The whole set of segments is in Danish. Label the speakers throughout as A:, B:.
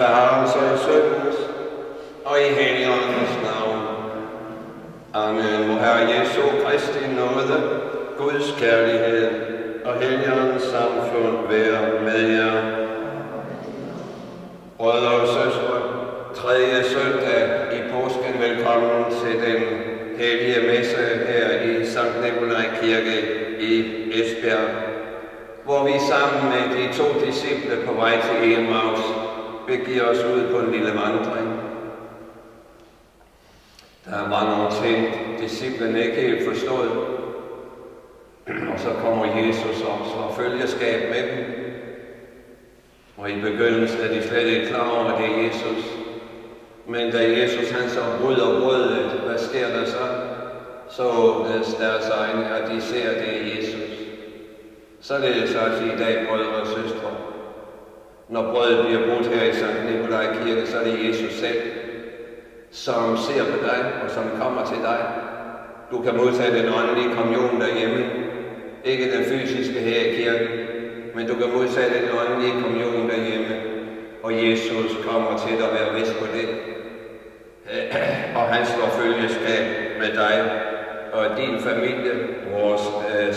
A: Faderens og Søndens og i Helligåndens navn. Amen. Vor Herre Jesu Kristi nåde, Guds kærlighed og Helligåndens samfund være med jer. Brødre og søstre, tredje søndag i påsken, velkommen til den hellige messe her i Sankt Nikolaj Kirke i Esbjerg, hvor vi sammen med de 2 disciple på vej til Emmaus begiver os ud på en lille vandring. Der er mange år til, disciplene ikke helt forstået, og så kommer Jesus og slår følgeskab med dem. Og i begyndelsen er de slet ikke klar over, at det er Jesus. Men da Jesus han så bryder brødet, hvad sker der så? Så åbnes deres øjne, og de ser, at det er Jesus. Så er det så også i dag, brødre og søstre. Når brødet bliver brudt her i Sankt Nikolaj Kirke, så er det Jesus selv, som ser på dig og som kommer til dig. Du kan modtage den åndelige kommunion derhjemme. Ikke den fysiske her i kirken, men du kan modtage den åndelige kommunion derhjemme. Og Jesus kommer til dig og være vist på det. Og han slår følgeskab med dig og din familie, vores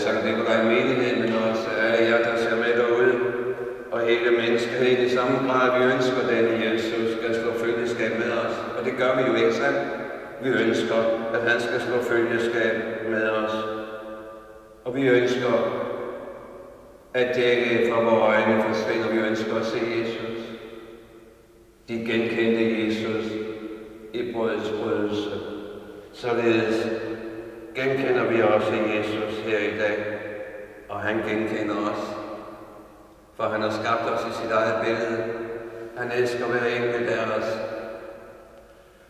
A: Sankt Nikolaj menighed, men også alle jer, der ser med derude. Og hele menneskeheden i samme grad, vi ønsker, at denne Jesus skal slå følgeskab med os. Og det gør vi jo ikke sandt. Vi ønsker, at han skal slå følgeskab med os. Og vi ønsker, at det fra vores øjne forsvinder. Vi ønsker at se Jesus. De genkendte Jesus i brødets brydelse. Således genkender vi også Jesus her i dag. Og han genkender os. For han har skabt os i sit eget billede. Han elsker hver enkelt af os.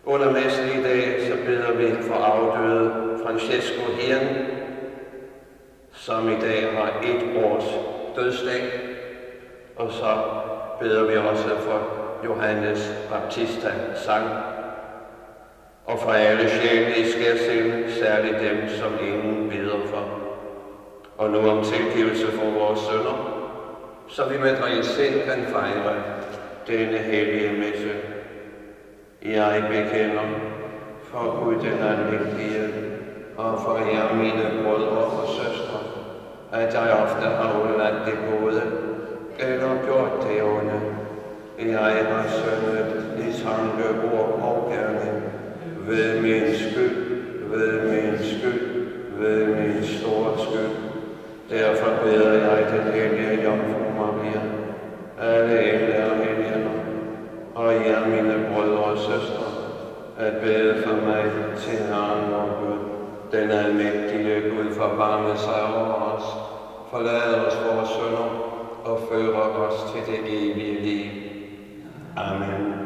A: Under messen i dag, så beder vi for afdøde Francesco Hirn, som i dag har 1 års dødsdag. Og så beder vi også for Johannes Baptista Sang. Og for alle sjæle i skærsilden, særligt dem, som ingen beder for. Og nu om tilgivelse for vores synder, så vi med rent sind kan fejre denne hellige messe. Jeg bekender for Gud den almægtige og for jer, mine brødre og søstre, at jeg ofte har undladt det gode eller gjort det onde. Jeg har syndet i tanke, ord og gerning, ved min skyld, ved min skyld, ved min store skyld. Derfor beder jeg den hellige Jomfru Maria, alle engle og helgener, og jer mine brødre og søstre, at bede for mig til Herren vor Gud. Den almægtige Gud forbarme sig over os, forlade os vores synder og føre os til det evige liv. Amen.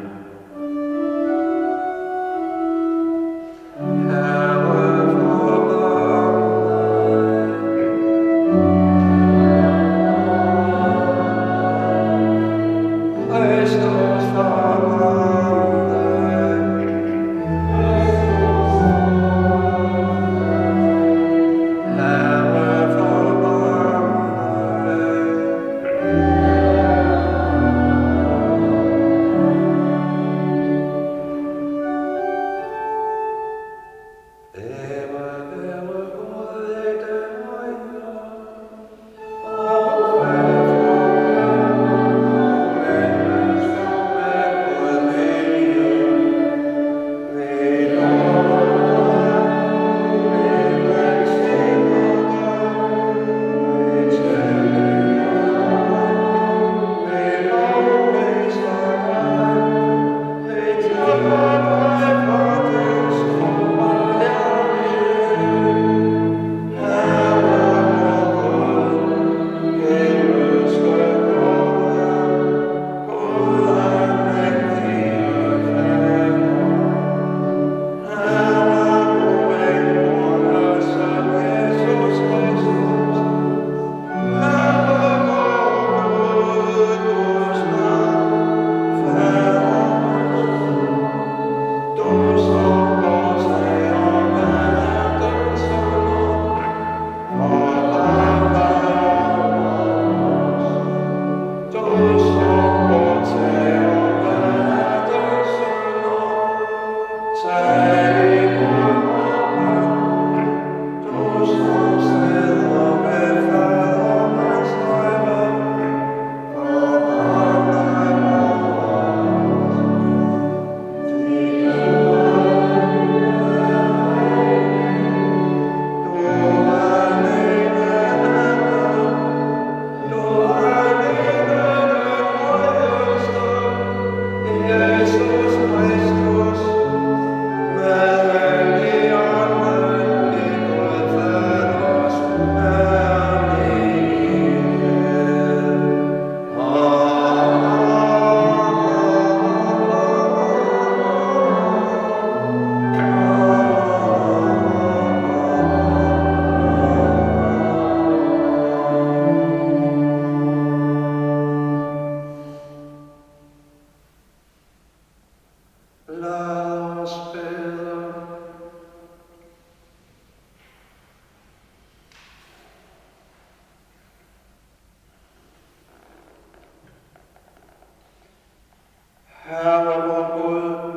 B: Herre vor Gud,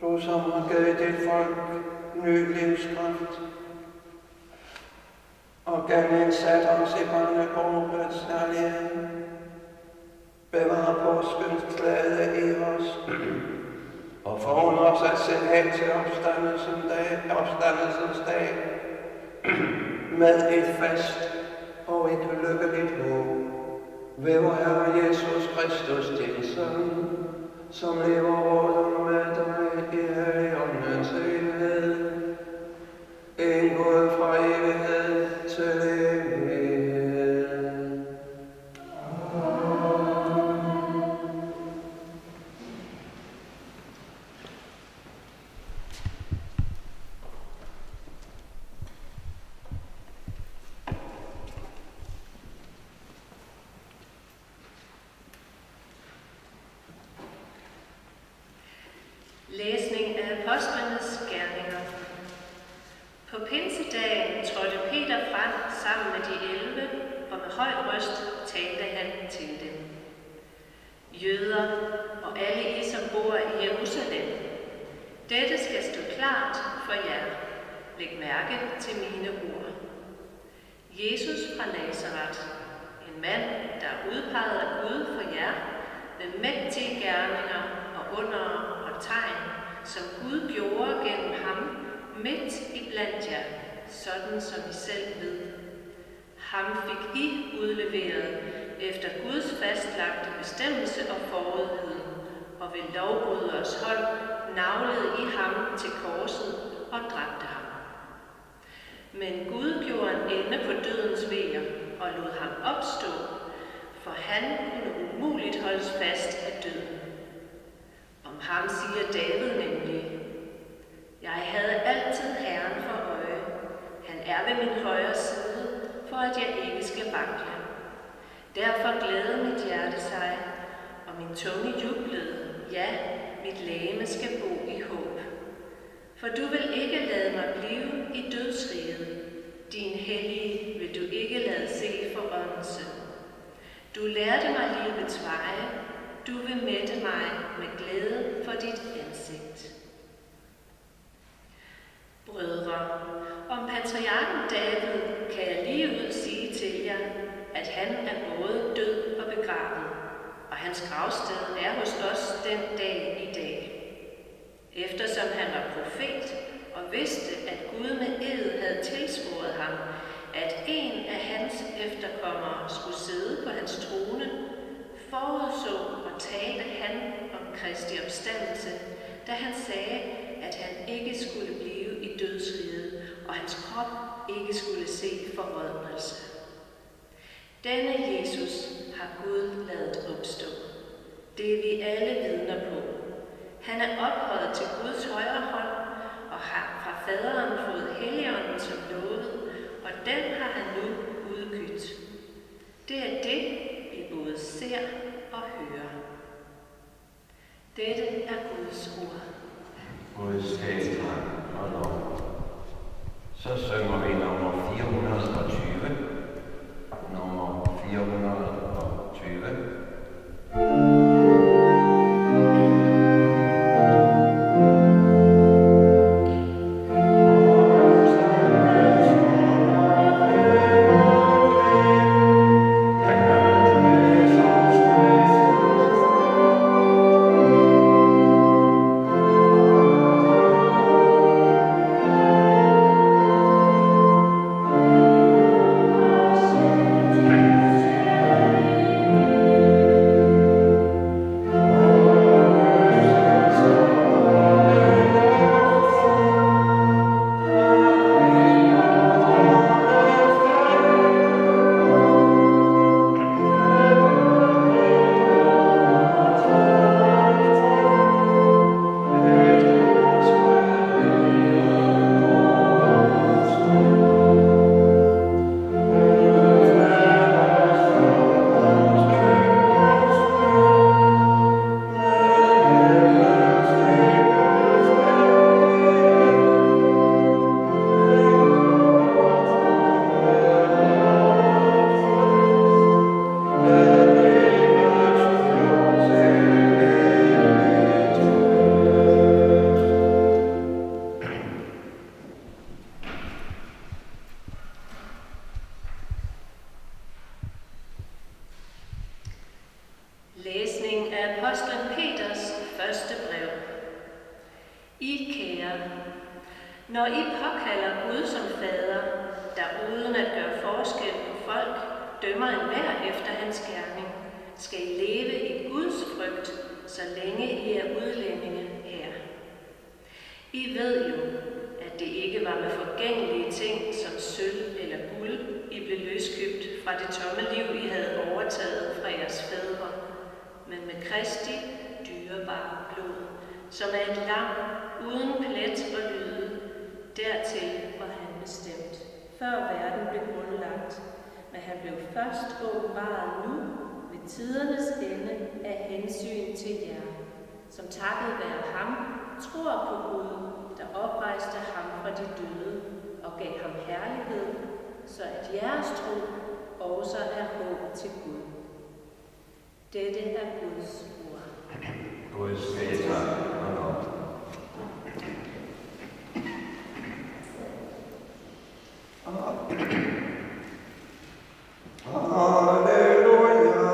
B: du som har givet dit folk ny livskraft og genindsat os i barnegårdets herlighed, bevar påskens glæde i os og forhånd os at se hen til opstandelsens dag med et fast og et lykkeligt håb ved vor Herre Jesus Kristus, din Søn, som lever og råder med dig i Helligåndens enhed, en Gud fra evighed til evighed.
C: Læsning af apostlenes gerninger. På pinsedagen trådte Peter frem sammen med de 11, og med høj røst talte han til dem. Jøder og alle I, som bor i Jerusalem, dette skal stå klart for jer. Læg mærke til mine ord. Jesus fra Nazareth, en mand, der er udpeget af Gud for jer, med mægtige gerninger og under og tegn, som Gud gjorde gennem ham midt i blandt jer, sådan som I selv ved. Ham fik I udleveret efter Guds fastlagte bestemmelse og forudhed, og ved lovbryders hånd naglede I ham til korset og dræbte ham. Men Gud gjorde en ende på dødens vejer og lod ham opstå, for han kunne umuligt holdes fast af døden. Om ham siger David nemlig: Jeg havde altid Herren for øje. Han er ved min højre side, for at jeg ikke skal vakle. Derfor glædede mit hjerte sig, og min tunge jublede. Ja, mit legeme skal bo i håb. For du vil ikke lade mig blive i dødsriget. Din hellige vil du ikke lade se forrådnelse. Du lærte mig livets veje. Du vil mætte mig med glæde for dit ansigt. Brødre, om patriarken David kan jeg lige ud sige til jer, at han er både død og begravet, og hans gravsted er hos os den dag i dag. Eftersom han var profet og vidste, at Gud med ed havde tilsvoret ham, at en af hans efterkommere skulle sidde på hans trone, forudså og talte han om Kristi opstandelse, da han sagde, at han ikke skulle blive i dødsriget, og hans krop ikke skulle se forrådnelse. Denne Jesus har Gud ladet opstå. Det er vi alle vidner på. Han er ophøjet til Guds højre hånd, og har fra faderen fået Helligånden som lovet, og den har han nu udgydt. Det er det, vi både ser og hører. Dette er Guds ord.
A: Guds tale og lov. Så synger vi nummer 420. Nummer 420.
C: Læsning af apostlen Peters første brev. I kære, når I påkalder Gud som fader, der uden at gøre forskel på folk, dømmer enhver efter hans gerning, skal I leve i Guds frygt, så længe I er udlændinge her. I ved jo, at det ikke var med forgængelige ting som sølv eller guld, I blev løskøbt fra det tomme liv, I havde overtaget fra jeres fædre, men med Kristi dyrebare blod, som er et lam uden plet og lyde. Dertil var han bestemt, før verden blev grundlagt, men han blev først åbenbaret nu ved tidernes ende af hensyn til jer, som takket være ham tror på Gud, der oprejste ham fra de døde og gav ham herlighed, så at jeres tro også er håb til Gud. Dette er Guds ord.
A: Guds tale og lov.
B: Halleluja.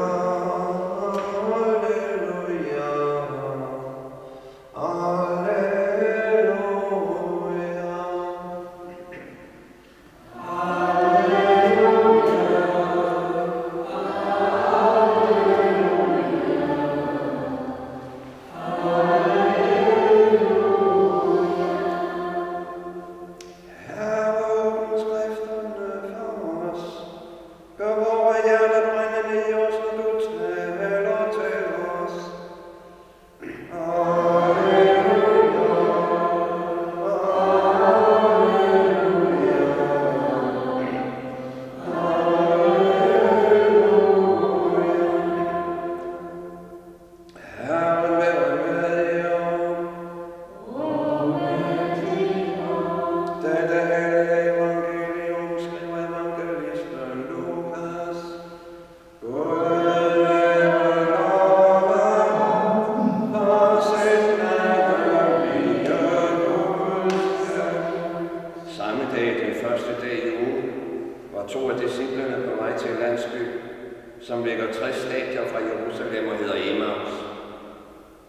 B: som ligger 60 stadier fra Jerusalem og hedder Emmaus.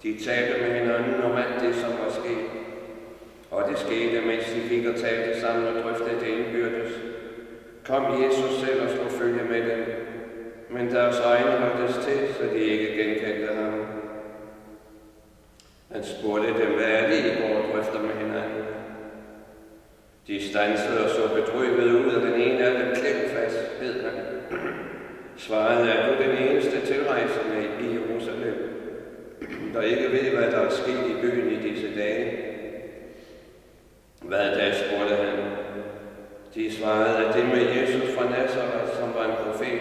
B: De talte med hinanden om alt det, som var sket. Og det skete, mens de gik og talte sammen og drøftede det indbyrdes. Kom Jesus selv og slog følge med dem, men deres øjne holdes til, så de ikke genkendte ham. Han spurgte dem, hvad er det, I går og drøfter med hinanden? De stansede og så bedrøvet ud, og den ene af dem klemt fast, ved han. Svarede, er du den eneste tilrejsende i Jerusalem, der ikke ved, hvad der er sket i byen i disse dage? Hvad da, spurgte han. De svarede, at det med Jesus fra Nazareth, som var en profet,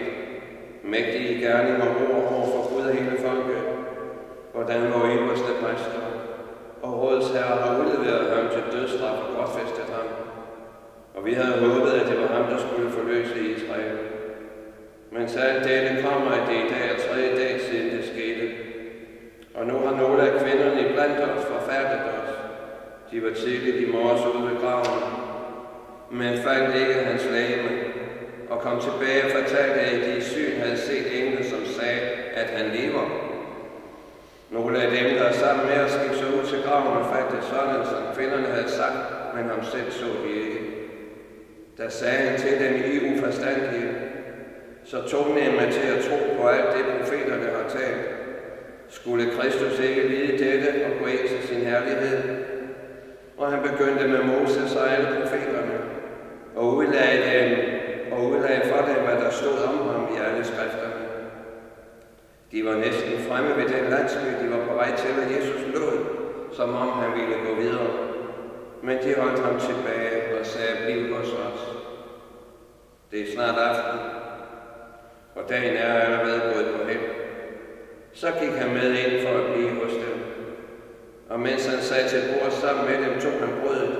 B: mægtig i gerning og ord over for Gud og hele folket, hvordan vores ypperste præster og rådsherre har udleveret ham til dødsstraf og godfæstet ham. Og vi havde håbet, at det var ham, der skulle forløse Israel. Men så alt dette kommer, at det i dag er 3. dag siden det skete. Og nu har nogle af kvinderne iblandt os forfærdet os. De var tidligt i morges ude ved graven, men fandt ikke hans legeme, og kom tilbage og fortalte, at de i syn havde set engle, som sagde, at han lever. Nogle af dem, der er sammen med os, gik så ud til graven og fandt det sådan, som kvinderne havde sagt, men ham selv så de ikke. Der sagde han til dem i uforstandighed, så tog nemme til at tro på alt det, profeterne har talt. Skulle Kristus ikke vide dette og gå ind til sin herlighed? Og han begyndte med Moses og alle profeterne, og udlagde for dem, hvad der stod om ham i alle skrifterne. De var næsten fremme ved den landsby, de var på vej til, at Jesus lod, som om han ville gå videre. Men de holdt ham tilbage og sagde, bliv hos os. Det er snart aften, og dagen er allerede gået på held. Så gik han med ind for at blive hos dem. Og mens han sad til bord sammen med dem, tog han brødet,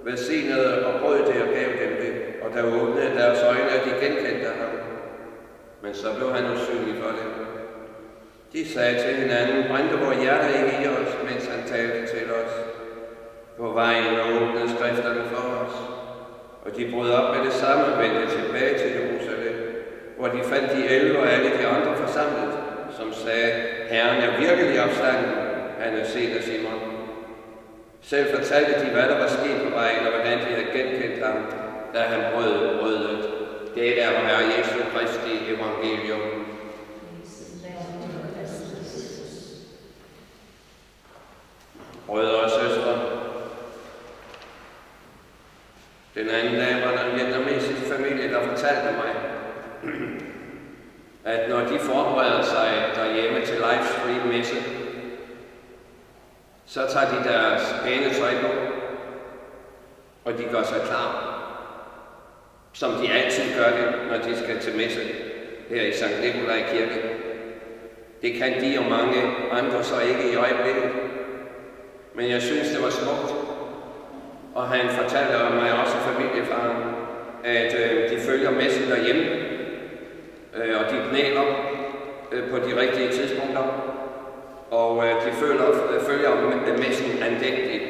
B: velsignede og brød det og gav dem det, og der åbnede deres øjne, og de genkendte ham. Men så blev han usynlig for dem. De sagde til hinanden, brændte vores hjerter ikke i os, mens han talte til os. På vejen åbnede skrifterne for os, og de brød op med det samme og vendte tilbage til Jerusalem, hvor de fandt de 11 og alle de andre forsamlet, som sagde, Herren er virkelig opstanden, han er set af Simon. Selv fortalte de, hvad der var sket på vejen, og hvordan de havde genkendt ham, da han brød brødet. Det er Herre Jesu Kristi evangelium. Brødre og søstre, den anden dag var der en vietnamesisk familie, der fortalte mig, at når de forbereder sig derhjemme til livestream Messe, så tager de deres pæne tøj på, og de gør sig klar, som de altid gør det, når de skal til Messe her i Sankt Nikolaj Kirke. Det kan de og mange andre så ikke i øjeblikket, men jeg synes, det var smukt. Og han fortalte om mig, også familiefaren, at de følger messen derhjemme, og de knæler på de rigtige tidspunkter, og de følger messen andægtigt.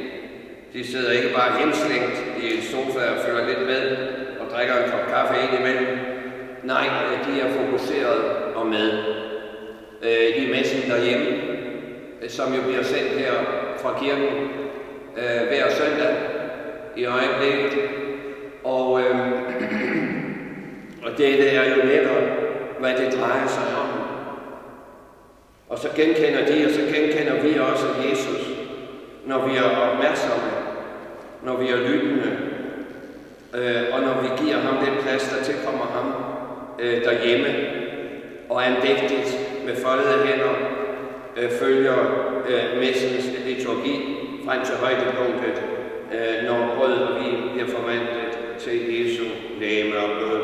B: De sidder ikke bare henslængt i en sofa og følger lidt med og drikker en kop kaffe ind imellem. Nej, de er fokuseret og med i messen derhjemme, som jo bliver sendt her fra kirken hver søndag i øjeblikket. Og det er jo netop, hvad det drejer sig om. Og så genkender de, og så genkender vi også Jesus, når vi er opmærksomme, når vi er lyttende, og når vi giver ham den plads, der tilkommer ham derhjemme, og andægtigt med foldede hænder følger messens liturgi frem til højdepunktet, når brød og vin bliver forvandlet til Jesu legeme og blod.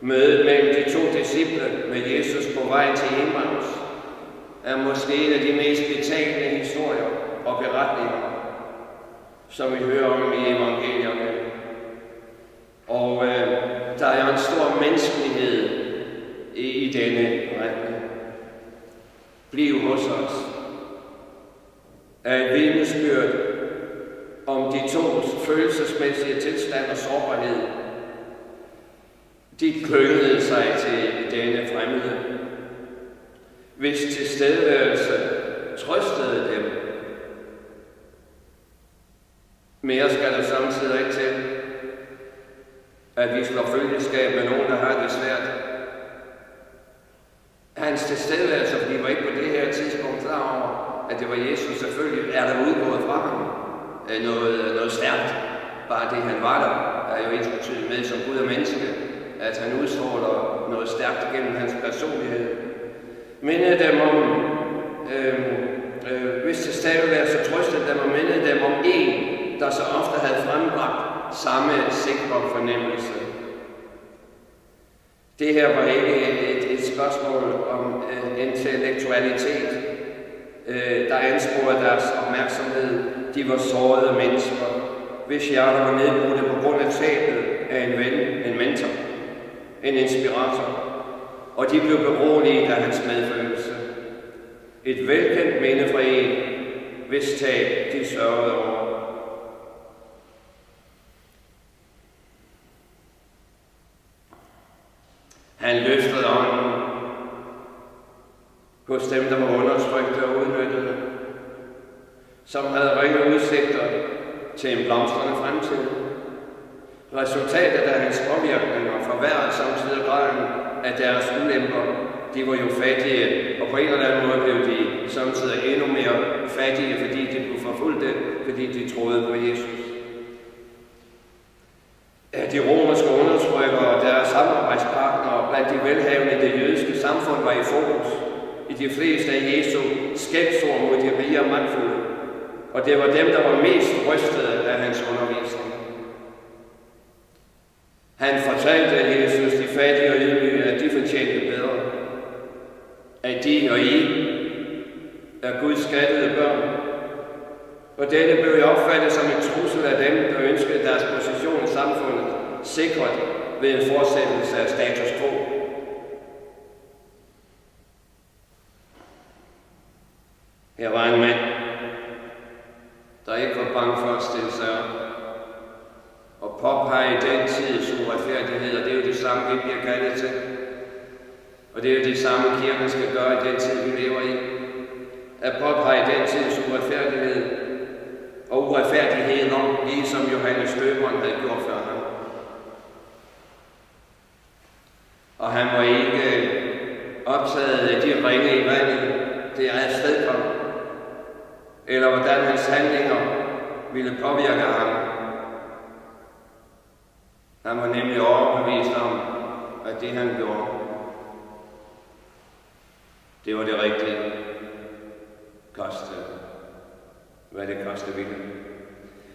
B: Mødet mellem de to disciple med Jesus på vej til Emmaus er måske en af de mest betalende historier og beretninger, som vi hører om i evangelierne. Og der er en stor menneskelighed i denne retning. Bliv hos os er et vidnesbyrd om de tos følelsesmæssige tilstand og sårbarhed.
A: De klyngede sig til denne fremmede, hvis tilstedeværelse trøstede dem. Mere skal der samtidig ikke til, at vi slår følgeskab med nogen, der har det svært. Hans tilstedeværelse, fordi vi var ikke på det her tidspunkt klar over, at det var Jesus, selvfølgelig er der udgået fra ham noget stærkt. Bare det, han var der, er jo ensbetydende med som Gud og menneske, at han udstråler noget stærkt gennem hans personlighed. Mindede dem om, hvis det tilstedeværelse trøstede dem og mindede dem om en, der så ofte havde frembragt samme sikre fornemmelse. Det her var ikke et spørgsmål om intellektualitet, der ansporede deres opmærksomhed. De var sårede mennesker, hvis hjerter var nedbrudte på grund af tabet af en ven, en mentor, en inspirator, og de blev beroliget af hans medfølelse. Et velkendt minde fra en, hvis tab de sørgede over. Han løftede ånden hos dem, der var undertrykte og udnyttede, som havde ringe udsigter til en blomstrende fremtid. Resultatet af hans påvirkninger forværrede samtidig graden af deres ulemper. De var jo fattige, og på en eller anden måde blev de samtidig endnu mere fattige, fordi de blev forfulgte, fordi de troede på Jesus. De romerske undertrykkere og deres samarbejdspartnere blandt de velhavende i det jødiske samfund var i fokus i de fleste af Jesu skældsord mod de rige og magtfulde, og det var dem, der var mest rystede af hans undervisning. Han fortalte Jesus, de fattige og ydmyge, at de fortjente bedre, at de og I er Guds skattede børn, og dette blev opfattet som en trussel af dem, der ønskede deres position i samfundet sikret ved en fortsættelse af status quo. Her var en mand, der ikke var bange for at stille sig op og påpege den tids uretfærdighed, og det er jo det samme, vi bliver kaldet til. Og det er jo det samme, kirken skal gøre i den tid, vi lever i. At påpege den tids uretfærdighed og uretfærdigheder, ligesom Johannes Døberen havde gjort før ham. Og han var ikke optaget af de ringe i vandet, det er afstedkom, eller hvordan hans handlinger ville påvirke ham. Han var nemlig overbevist om, at det han gjorde, det var det rigtige. Kostede, hvad det kostede ville.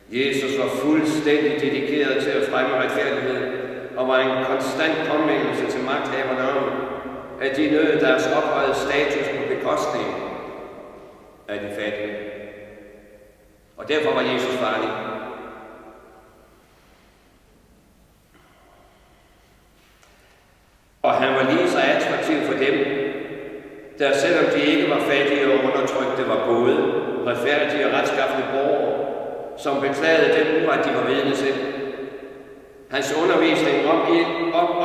A: Jesus var fuldstændig dedikeret til at fremme retfærdighed, og var en konstant påmindelse til magthaverne om, at de nød deres ophøjede status på bekostning af de fattige. Og derfor var Jesus farlig. Og han var lige så attraktiv for dem, der selvom de ikke var fattige og undertrykte, var gode, retfærdige og retskaffende borgere, som beklagede den uret, de var vidne til. Hans undervisning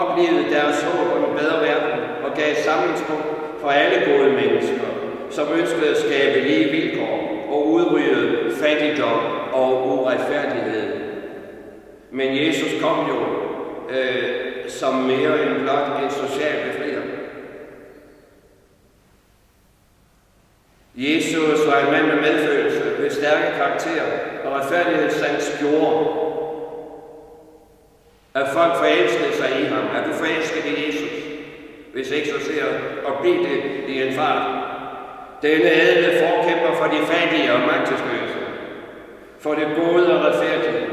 A: oplevede deres håb om en bedre verden og gav et samlingspunkt for alle gode mennesker, som ønskede at skabe lige vilkår og udrydde fattigdom og uretfærdighed. Men Jesus kom jo som mere end blot en social befrier. Jesus var en mand med medfølelse, med stærke karakter og retfærdighedssans gjorde, at folk forelskede sig i ham. Er du forelsket i Jesus? Hvis ikke, så ser og bliv det i en fart. Denne ædle forkæmper for de fattige og magtesløse, for det gode og retfærdige.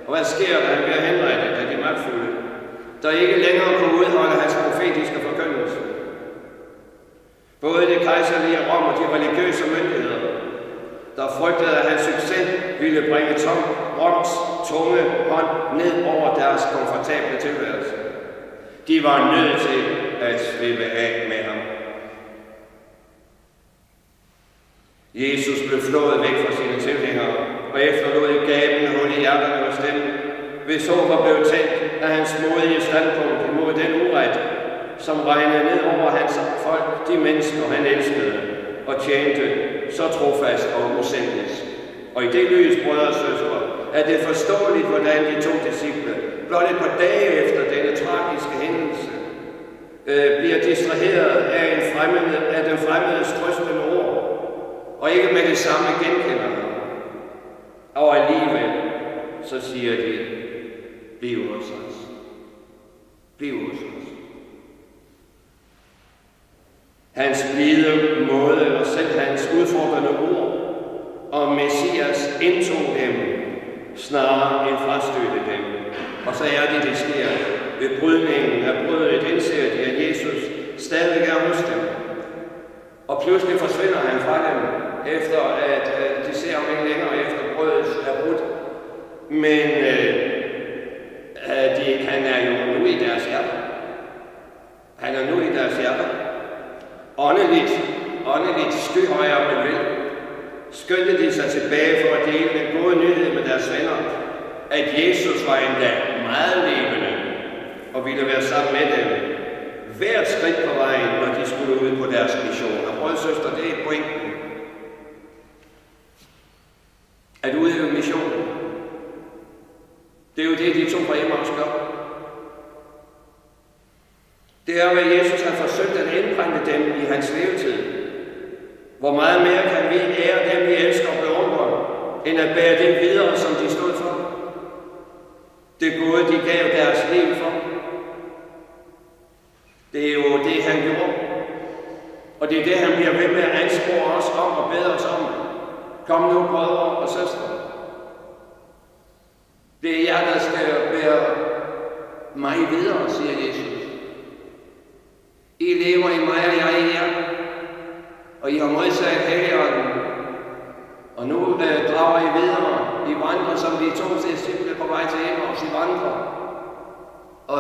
A: Og hvad sker der? Han bliver henrettet af de magtfulde, der ikke længere kunne udholde hans profetiske forkyndelse. Både det kejserlige Rom og de religiøse myndigheder, der frygtede, at hans succes ville bringe Roms tunge hånd ned over deres komfortable tilværelse. De var nødt til at slippe af med ham. Jesus blev flået væk fra sine tilhængere og efterlod et gabende hul i hjerterne hos dem, hvis håb var blevet tændt
D: af hans modige standpunkt imod den uret, som regnede ned over hans folk, de mennesker han elskede og tjente så trofast og usendeligt. Og i det lys, brødre og søstre, er det forståeligt, hvordan de to disciple, blot et par dage efter denne tragiske hændelse, bliver distraheret af den fremmedes trøstende ord, og ikke med det samme genkender ham. Og alligevel, så siger de, bliv hos os. Bliv hos os. Hans blide måde og selv hans udfordrende ord om Messias indtog dem, snarere end frastødte dem. Og så er det sker. Ved brydningen af brødet indser de, at Jesus stadig er hos dem. Og pludselig forsvinder han fra dem, efter at de ser ham ikke længere efter brødet er brudt. Men han er jo nu i deres hjerter. Han er nu i deres hjerter. Åndeligt skyhøjere, men vel, skyndte de sig tilbage for at dele den gode nyhed med deres venner, at Jesus var endda meget levende og ville være sammen med dem hvert skridt på vejen, når de skulle ud på deres mission. Og brødsøster, det er pointen. At udøve missionen. Det er jo det, de to fra Emmaus gør. Det er, hvad Jesus har forsøgt at indprænte dem i hans levetid. Hvor meget mere kan vi ære dem, vi elsker og beundrer, end at bære det videre, som de stod for. Det gode, de gav deres liv for. Det er jo det, han gjorde. Og det er det, han bliver ved med at anspore os om og bede os om. Kom nu, brødre og søstre. Det er jer, der skal bære mig videre, siger Jesus. I lever i mig, og jeg i jer. Og I har modsat Helligånden. Og nu drager I videre. I vandrer som de to disciple på vej til Emmaus. I vandrer. Og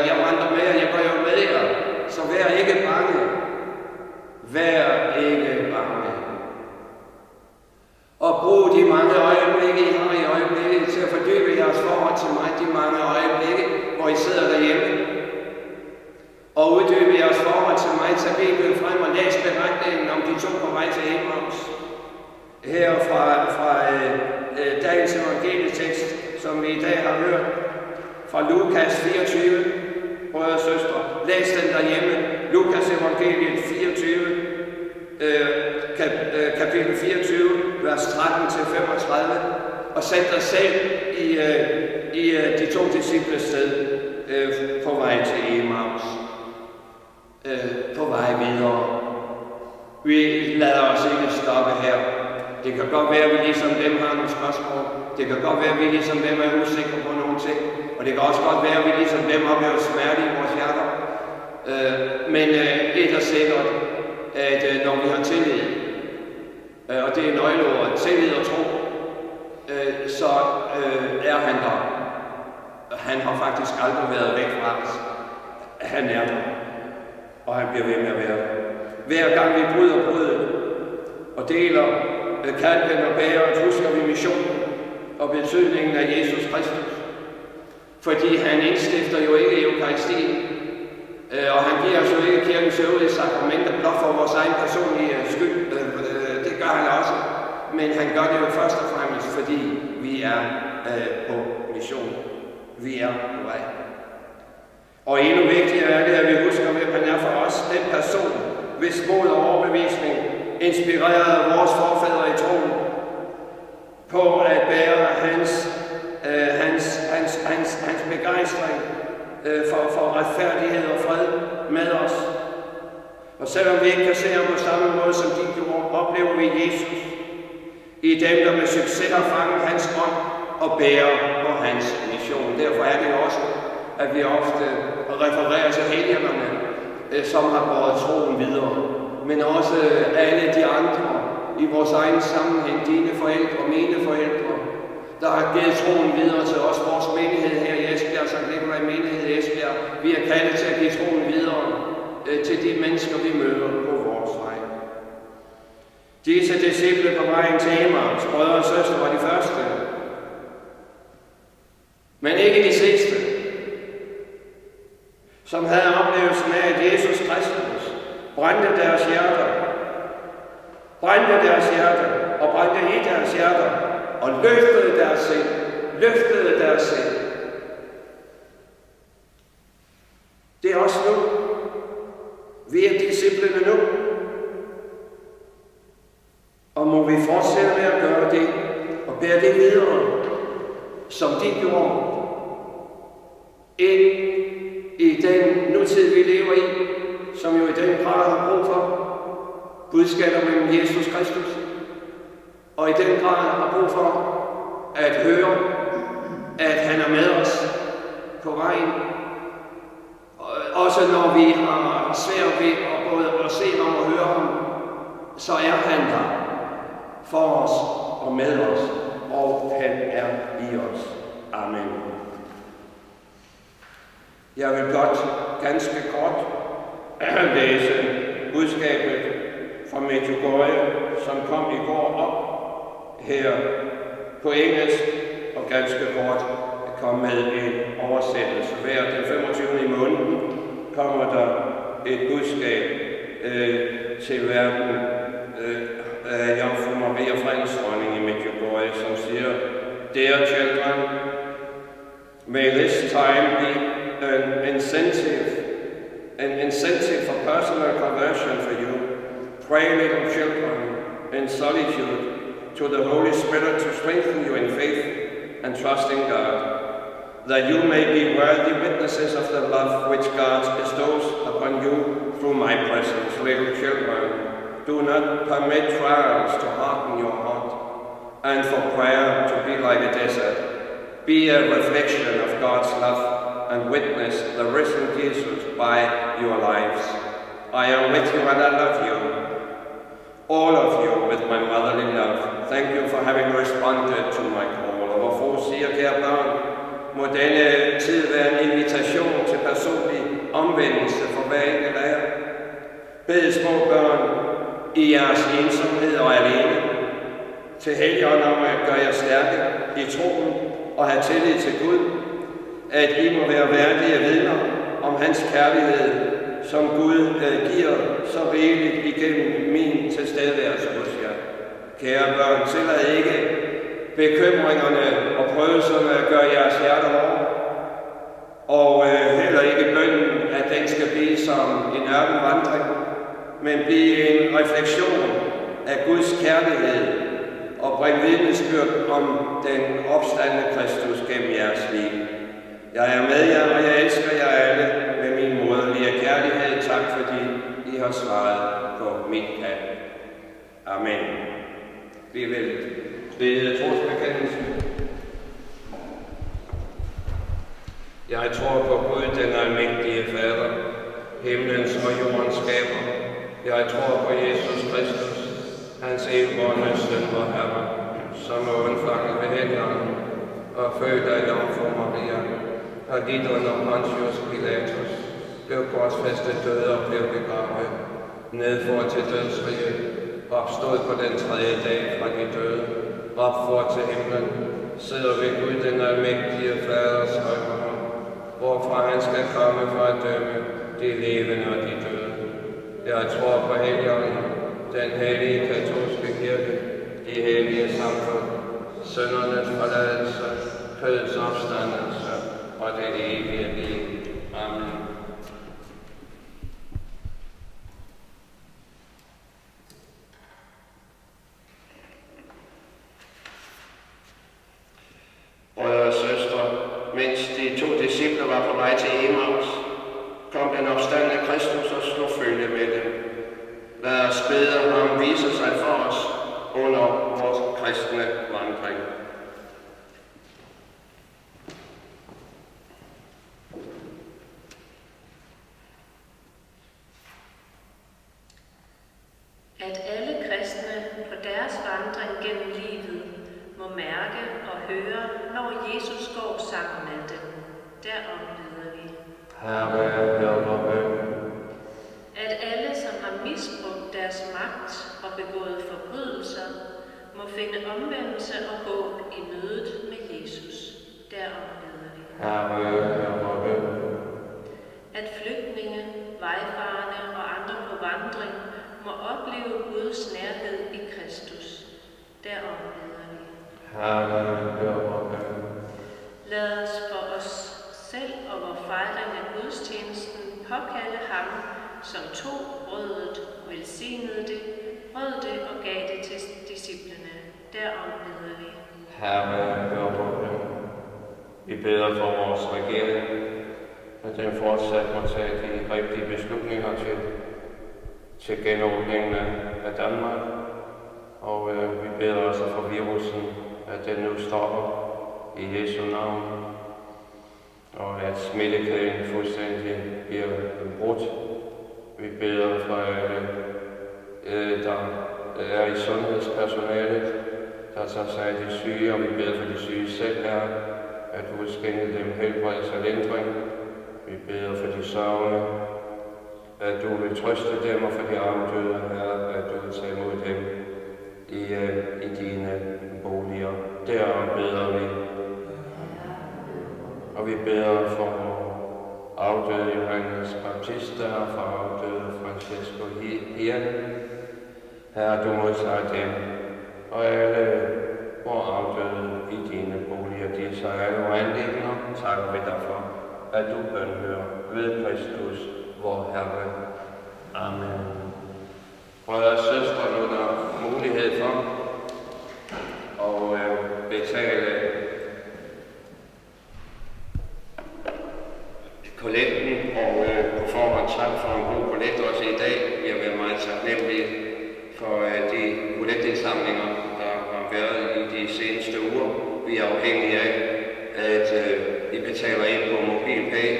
D: jeg vandrer med jer. Jeg går jo med jer. Så vær ikke bange. Vær ikke bange. Og brug de mange øjeblikke, I har i øjeblikket, til at fordybe jeres forhold til mig. De mange øjeblikke, hvor I sidder derhjemme. Og uddybe jeres forhold til mig. Tag Bibelen frem og læs beretningen om de to på vej til Emmaus. Her fra dagens evangelietekst, som vi i dag har hørt, fra Lukas 24, brødre og søstre. Læs den derhjemme. Lukas evangeliet 24, kapitel 24, vers 13-35. Og sæt dig selv i de to disciples sted på vej til Emmaus. På vej videre. Vi lader os ikke stoppe her. Det kan godt være, at vi ligesom dem har nogle spørgsmål. Det kan godt være, at vi ligesom dem er usikre på nogle ting. Og det kan også godt være, at vi ligesom dem oplever smerte i vores hjerter. Men et er sikkert, at når vi har tillid, og det er nøgleord, tillid og tro, så er han der. Han har faktisk aldrig været væk fra os. Han er der. Og han bliver ved med at være der. Hver gang vi bryder brødet og deler kalken og bæret, husker vi missionen og betydningen af Jesus Kristus. Fordi han indstifter jo ikke eukaristien, og han giver os jo ikke kirkens øvrige sakramenter blot for vores egen personlige skyld. Det gør han også. Men han gør det jo først og fremmest, fordi vi er på mission. Vi er på vej. Og endnu vigtigere er det, at vi husker, hvem han er for os. Den person, hvis mod og overbevisning inspirerede vores forfædre i troen på at bære hans begejstring for retfærdighed og fred med os. Og selvom vi ikke kan se ham på samme måde som de gjorde, oplever vi Jesus i dem, der med succes har fanget hans ånd og bærer på hans mission. Derfor er det jo også, at vi ofte refererer til helgenerne, som har båret troen videre. Men også alle de andre i vores egen sammenhæng, dine forældre og mine forældre, der har givet troen videre til os, vores menighed her i Esbjerg, Sankt Nikolaj menighed i Esbjerg. Vi er kaldet til at give troen videre til de mennesker, vi møder på vores vej. Disse disciple på vejen til Emmaus, brødre og søstre, var de første. Men ikke de sidste. som havde oplevelsen af, at Jesus Kristus brændte deres hjerter og brændte i deres hjerter og løftede deres sind. Det er også nu. Vi er disciplene nu. Og må vi fortsætte med at gøre det og bære det videre, som de gjorde, ind i den nutid, vi lever i, som jo i den grad har brug for budskaber mellem Jesus Kristus, og i den grad har brug for at høre, at han er med os på vejen. Også når vi har svært ved at både at se ham og høre ham, så er han der for os og med os, og han er i os. Amen. Jeg vil blot ganske kort læse budskabet fra Medjugorje, som kom i går op her på engelsk, og ganske kort kom med en oversættelse. Hver den 25. i måneden kommer der et budskab til verden af Jomfru Maria Frelsesdronning i Medjugorje, som siger: Dear children, may this time be an incentive for personal conversion for you. Pray, little children, in solitude to the Holy Spirit to strengthen you in faith and trust in God, that you may be worthy witnesses of the love which God bestows upon you through my presence. Little children, do not permit trials to harden your heart, and for prayer to be like a desert. Be a reflection of God's love and witness the risen Jesus by your lives. I am with you and I love you, all of you, with my motherly love. Thank you for having responded to my call. Og hvor få siger, kære børn, må denne tid være en invitation til personlig omvendelse for hver enkelt af jer. Bed små børn i jeres ensomhed og alene til Helligånden om at gøre jer stærke i troen og have tillid til Gud, at I må være værdige vidner om hans kærlighed, som Gud giver så rigeligt igennem min tilstedeværelse hos jer. Kære børn, tillad ikke bekymringerne og prøvelserne at gøre jeres hjerter over, og heller ikke bønnen, at den skal blive som en ørkenvandring, men blive en refleksion af Guds kærlighed og bringe vidnesbyrd om den opstandne Kristus gennem jeres liv. Jeg er med jer, og jeg elsker jer alle med min moderlige kærlighed. Tak fordi I har svaret på mit kald. Amen. Vi vil bede trosbekendelsen. Jeg tror på Gud, den almægtige Fader, himlens og jordens skaber. Jeg tror på Jesus Kristus, hans enbårne søn og Herre, som er undfanget ved Helligånden og født af Jomfru Maria, har lidt under Pontius Pilatus, blev korsfæstet død og blev begravet, nedfor til dødsriget, opstod på den tredje dag fra de døde, opfor til himlen, sidder ved Gud den almægtige Faders højre hånd, hvorfra han skal komme for at dømme de levende og de døde. Jeg tror på Helligånden, den hellige katolske kirke, de hellige samfund, syndernes forladelse, kødets opstandelse og det evige liv. Amen. Brødre og søstre, mens de 2 disciple var på vej til Emmaus, kom den opstandne Kristus og slog følge med dem. Lad os bede ham vise sig for os under vores kristne vandring.
C: At alle kristne på deres vandring gennem livet må mærke og høre, når Jesus går sammen med dem. Derom beder vi.
A: Herre, hør vor bøn.
C: At alle, som har misbrugt deres magt og begået forbrydelser, må finde omvendelse og håb i mødet med Jesus. Derom beder vi.
A: Herre, hør vor bøn.
C: At vejfarende og andre på vandring må opleve Guds nærhed i Kristus. Derom beder vi.
A: Herre, hør vor bøn.
C: Lad os for os selv og vor fejring af gudstjenesten påkalde ham, som tog brødet, velsignede det, brød det og gav det til disciplene. Derom beder vi.
A: Herre, hør vor bøn. Vi beder for vores regering, at den fortsat må tage de rigtige beslutninger til genåbningen af Danmark. Og vi beder også for virusen, at den nu stopper i Jesu navn, og at smittekæden fuldstændig bliver brudt. Vi beder for alle, der er i sundhedspersonalet, der tager sig af de syge, og vi beder for de syge selv, her, at du vil skænke dem helbredelse og lindring. Vi beder for de sørgende, at du vil trøste dem, og for de afdøde, Herre, at du vil tage imod dem i dine boliger. Derom beder vi. Og vi beder for afdøde Johannes Baptista og for afdøde Francesco Hien. Herre, du modtager dem, og alle hvor afdøde i dine boliger, de så alle uanliggende, takker vi dig for, at du bønhører ved Kristus, vor Herre. Amen. Brødre og søstre, nu er der mulighed for at betale kollekten, og på forhånd tak for en god kollekt også i dag. Vi har været meget taknemmelige for de kollektindsamlinger, der har været i de seneste uger. Vi er afhængige af, at I betaler ind på MobilePay,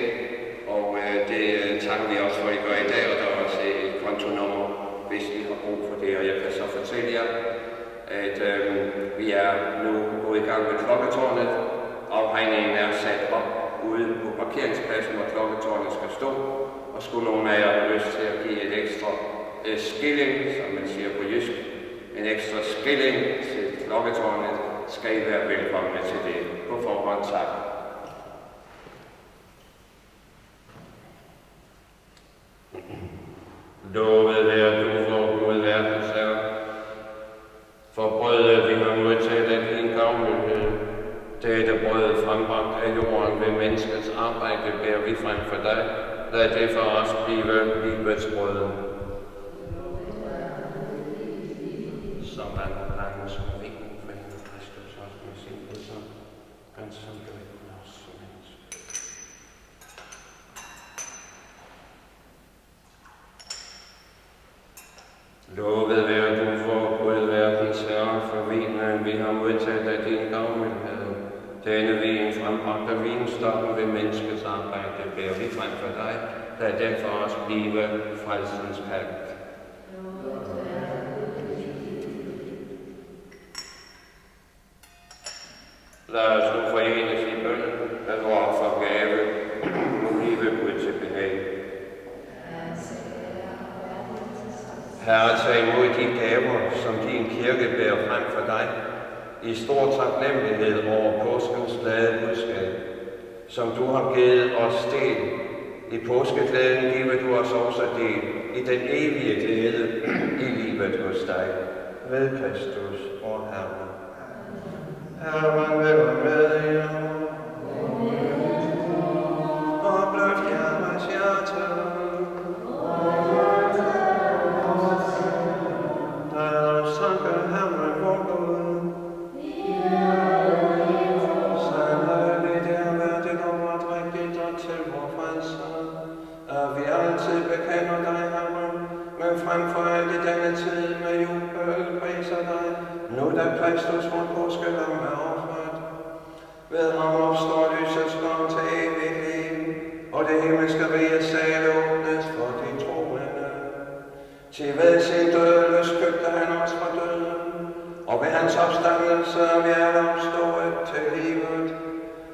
A: og det takker vi også for, at I gør i dag, og der er også et kontonummer, hvis I har brug for det. Og jeg kan så fortælle jer, at vi er nu gået i gang med klokketårnet. Afhængningen er sat op ude på parkeringspladsen, hvor klokketårnet skal stå, og skulle nogen af jer have lyst til at give et ekstra skilling, som man siger på jysk, en ekstra skilling til klokketårnet, skal I være velkomne til det. På forhånd tak. Lovet være du, vor Gud, verdens Herre, for brødet vi har modtaget af din gavmildhed. Dette brød frembragt af jorden ved menneskets arbejde bærer vi frem for dig. Lad det for os blive livets brød. Som han langt som vin for Kristus også med sin blod, han som gør os som menneske. Lovet være du, for Gud, verdens Herre, for vinen vi har modtaget af din gavmildhed. Denne vin frembragt af vinstokken ved menneskets arbejde bærer vi frem for dig. Lad den for os blive frelsens pagt. Lad os nu forenes i bønnen, at vor offergave må blive Gud til behag. Herre, tag imod de gaver, som din kirke bærer frem for dig, i stor taknemmelighed over påskens glade budskab, som du har givet os del. I påskeglæden giver du os også del i den evige glæde i livet hos dig. Ved Kristus, vor Herre. Herren være med jer. Og bløft jeres hjerte. Lad os takke Herren vor Gud. Sandelig er værdigt og retrægtigt og til vor frelser, at vi altid bekender dig, Herre, men frem for alt i denne tid med jubel priser dig, nu da Kristus vor påskelam er offret. Ved ham opstår lysets blom til evigt liv, og det himmelske rige sal åbnes for de troende. Til ved sin død løskøbte han os fra døden, og ved hans opstandelse er vi alle opstået til livet.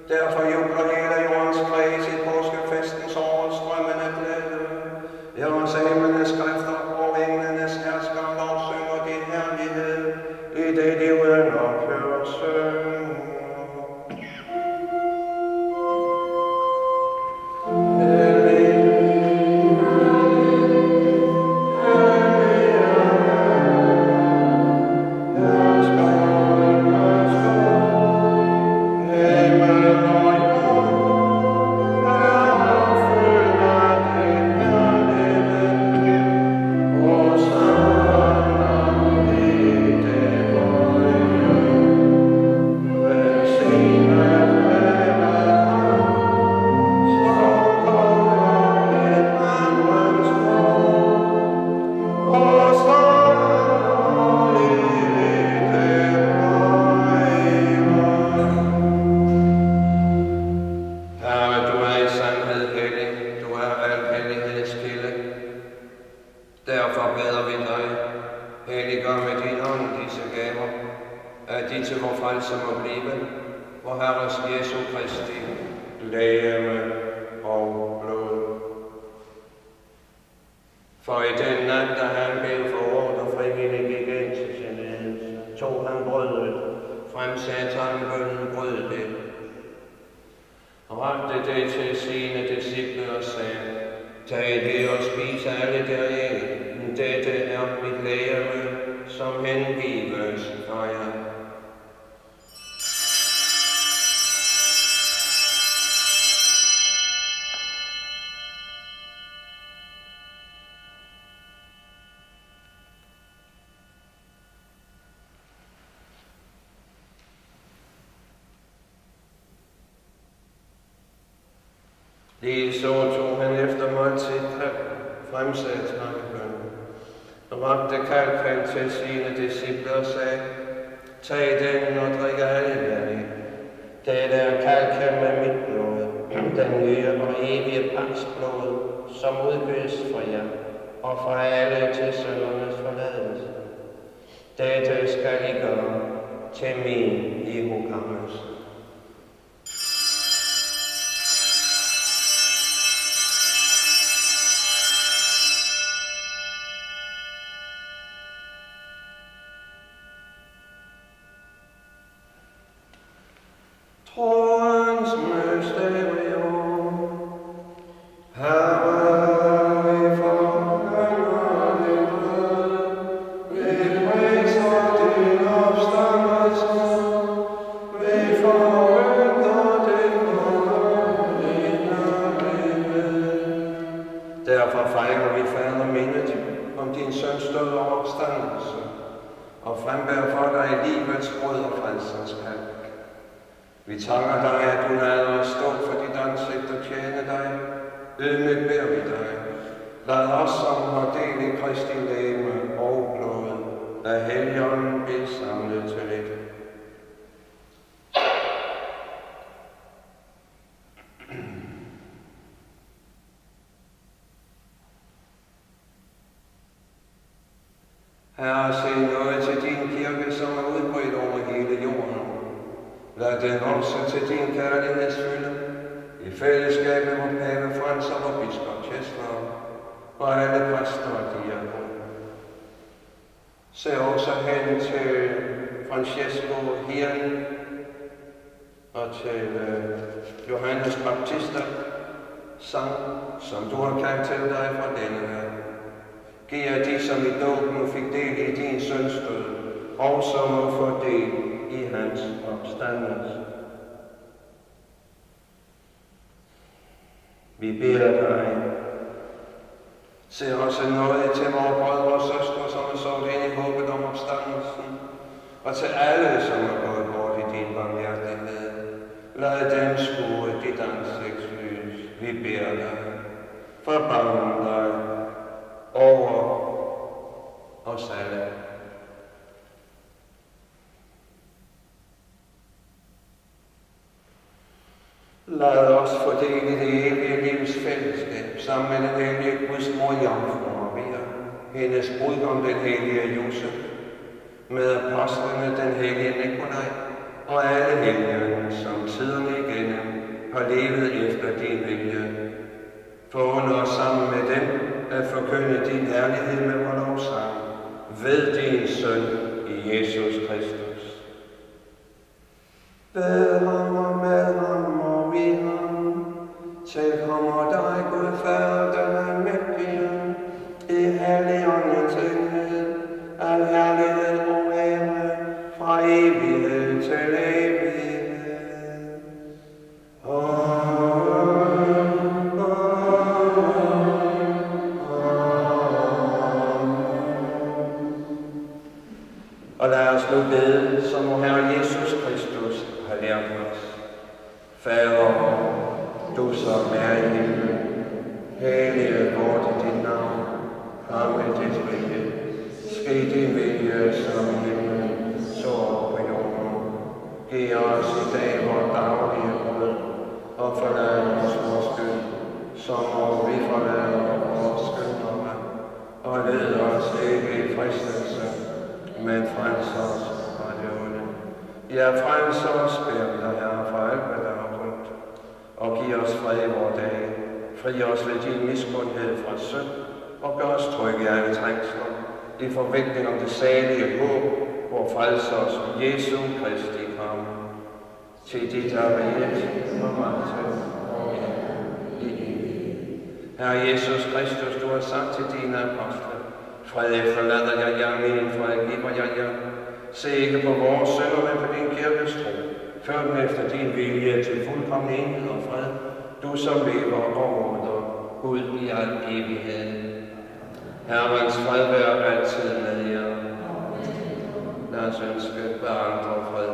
A: Derfor jubler hele jordens kreds i påskefestens overstrømmende glæde. Jordens himmelens skrifter og englenes hersker lovsynger din herlighed, i det de uden ophør synger. Hellig,
B: vor frelse må blive, vor Herres Jesu Kristi legeme og blod. For i den nat, da han blev forrådt og frivillig gik ind til sin ledelse, tog han brødet, fremsatte han bønnen, brød det, rakte det til sine disciple og sagde, tag det og spis alle deraf, dette er mit legeme, som hengives for jer. Lige så tog han efter måltid kalk, fremsatte takkebønnen, rakte kalken til sine disciple og sagde, tag den og drik alle deraf. Det er kalken med mit blod, den nye og evige pagts blod, som udgives for jer og for alle til syndernes forladelse. Dette skal I gøre til min ihukommelse. Troens mysterium, Herre, vi forkynder din død, vi priser din opstandelse, vi forventer din herlighed. Derfor fejrer vi, Fader, mindet om din søns død og opstandelse, og frembærer for dig livets brød og frelsens kalk. Vi takker dig, at du lader os stå for dit ansigt og tjene dig. Ydmygt beder vi dig. Lad os, som har del i Kristi legeme og blod, lad Helligånden blive samlet til et. Herre, se noget til din kirke, som er udbredt over hele jorden. Lad den vokse til din kærlighedsfylde, i fællesskab med vor pave Frans og vor biskop Tjeslav, og alle præster og diakoner. Se også hen til Francesco Hirn og til Johannes Baptista sang, som du har kaldt til dig fra denne verden. Giv jer de, som i dåben fik del i din søns død, og som må få del i hans opstandelse. Vi beder dig, se også noget til vores brødre og søstre, som er sovet ind i håbet om opstandelsen, og til alle, som er gået bort i din barmhjertighed. Lad dem skue dit ansigtslys. Vi beder dig, forbarm dig over os alle. Lad os få del i det evige livs fællesskab, sammen med den hellige Guds mor Jomfru Maria, hendes brudgom den hellige Josef, med apostlene den hellige Nikolaj, og alle helgerne, som tiderne igennem har levet efter din vilje. Forund os sammen med dem at forkynde din herlighed med vor lovsang, ved din søn i Jesus Kristus. Ved ham og med ham og ved ham, tilkommer dig, Gud Fader, den almægtige, i Helligåndens enhed, al herlighed og ære, fra evighed til evighed. Og lad os nu bede, som vor Herre Jesus Kristus har lært os. Fader, du som er i himlen, hellige vorte dit navn, kom med dit rige. Ske din vilje som i himlen, så på jorden. Giv os i dag vores daglige brød, og forlad os vores skyld, som vi forlader vores skyldnere. Og led os ikke i fristelse, men frels os fra det onde. Ja, frels os, beder vi dig, Herre, fra alt, hvad der er ondt, og giv os fred i vores dage. Fri os ved din miskundhed fra synd, og gør os trygge i alle trængsler, i forventning om det salige håb, hvor frelser os om Jesu Kristi komme. Til dit er riget og magt og ære i evighed. Herre Jesus Kristus, du har sagt til dine apostle, fred efterlader jeg jer, min fred giver jeg jer. Se ikke på vores synder, men på din kirkes tro. Før den efter din vilje til fuldkommen enhed og fred, du som lever og råder, Gud i al evighed. Herrens fred være altid med jer. Lad os ønske hverandre fred.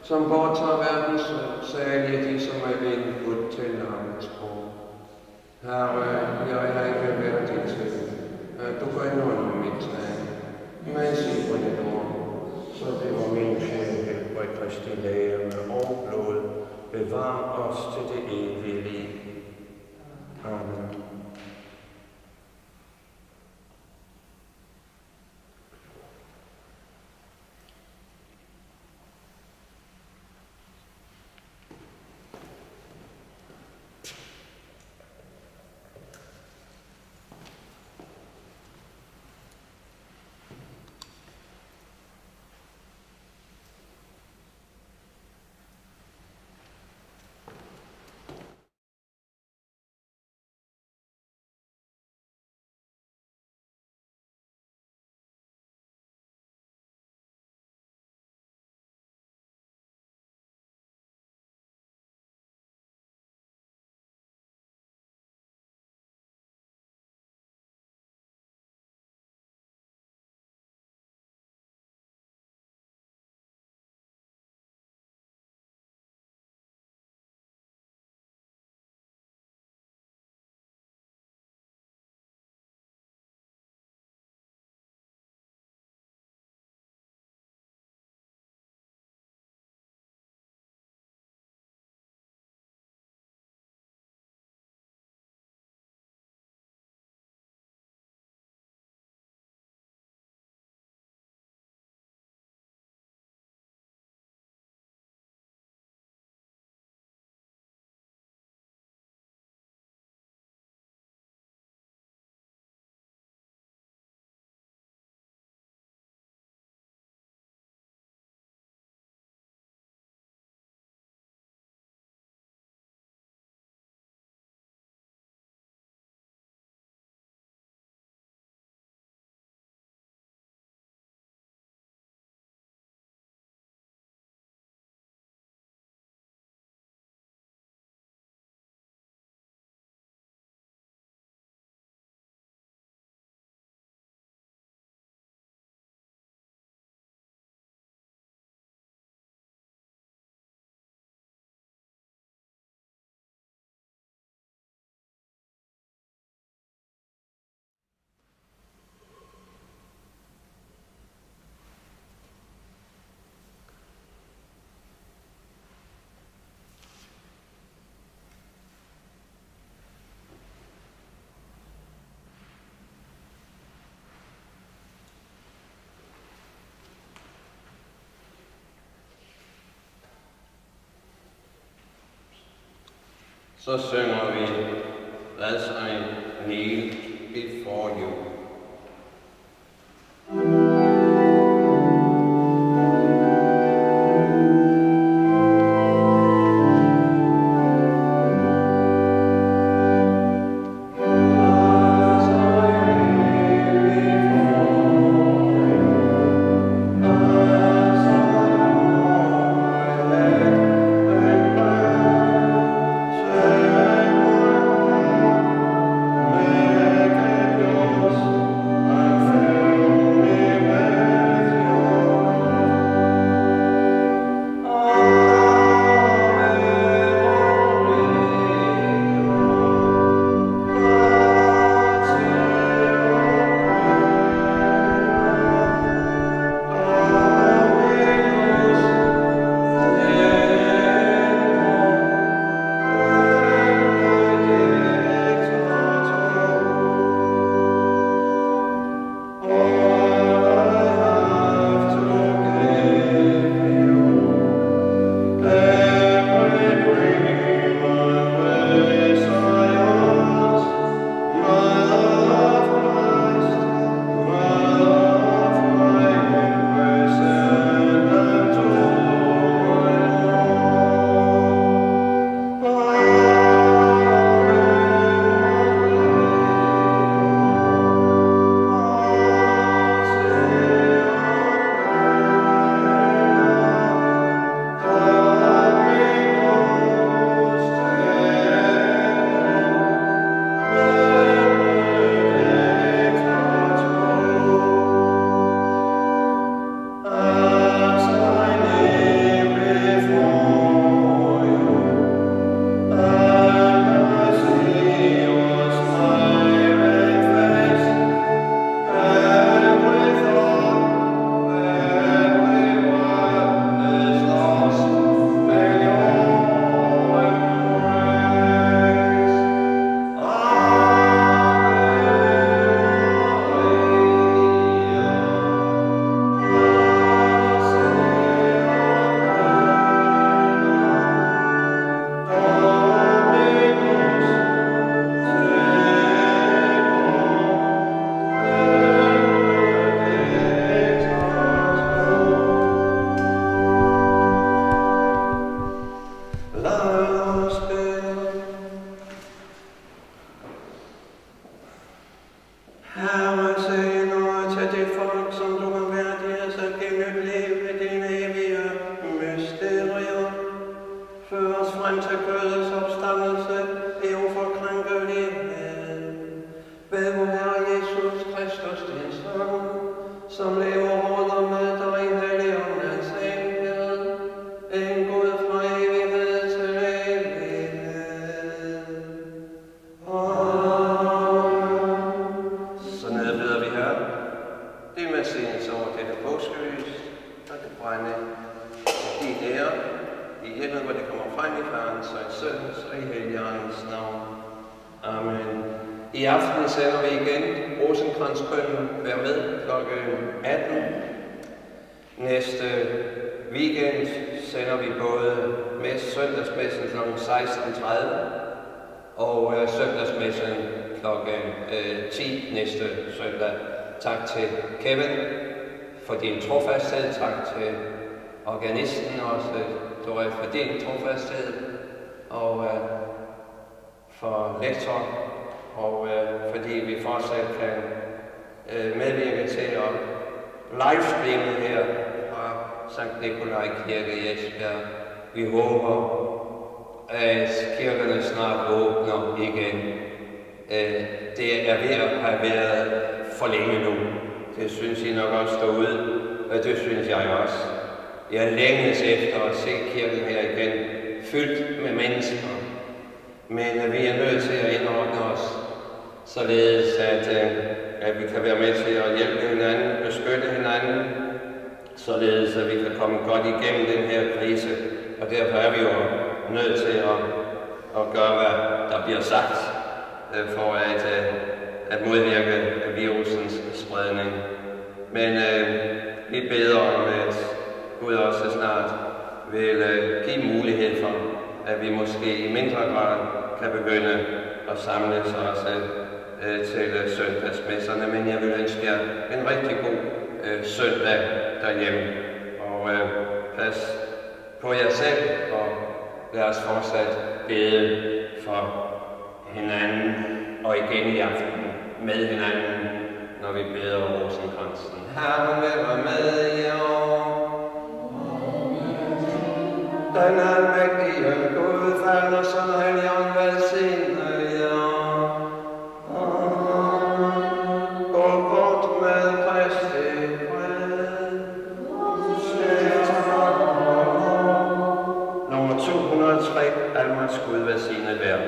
B: Som borttager verdens synd, salige de, som er indbudt til navnets bord. Herre, jeg er ikke værdig til, at du går ind under mit tag, men sig på dit ord, så det var min sjæl på et Kristi legeme og blod, bevar os til det evige liv. Amen. Så synger vi, as I kneel before you. frem til kødets opstandelse i uforkrænkelighed. Ved vor Herre Jesus Kristus, din Søn, som lever og råder med dig i Helligåndens enhed, en Gud fra evighed til evighed. Amen. Så nedbeder vi her. Det er med senest over dette påskelys, og det brænder i din ære, i hjemmet, hvor det kommer frem i Faderens og i Søndens og i Helligåndens navn. Amen. I aften sender vi igen Rosenkrantz-bønnen. Vær med kl. 18. Næste weekend sender vi både søndagsmessen kl. 16.30 og søndagsmessen kl. 10 næste søndag. Tak til Kevin for din trofasthed. Tak til organisten også, Dore, for din trofasthed. Og for lektor, og fordi vi fortsat kan medvirke til at livestreame her fra Sankt Nikolaj Kirke i Esbjerg. Vi håber, at kirkerne snart åbner igen. Det er ved at have været for længe nu. Det synes I nok også derude, og det synes jeg også. Jeg længes efter at se kirken her igen, fyldt med mennesker. Men vi er nødt til at indordne os, således at vi kan være med til at hjælpe hinanden, beskytte hinanden, således at vi kan komme godt igennem den her krise. Og derfor er vi jo nødt til at gøre, hvad der bliver sagt, for at modvirke virusens spredning. Men vi beder om, at Gud også snart vil give mulighed for, at vi måske i mindre grad kan begynde at samles også til søndagsmesserne. Men jeg vil ønske jer en rigtig god søndag derhjemme. Og pas på jer selv, og lad os fortsat bede for hinanden, og igen i aften med hinanden, når vi beder Rosenkrantzen. Herren være med jer. Den almægtige Gud, Fader, Søn og Helligånd, velsigne jer. Gå bort med Kristi fred. Nummer 203, Almans Gud velsigne være.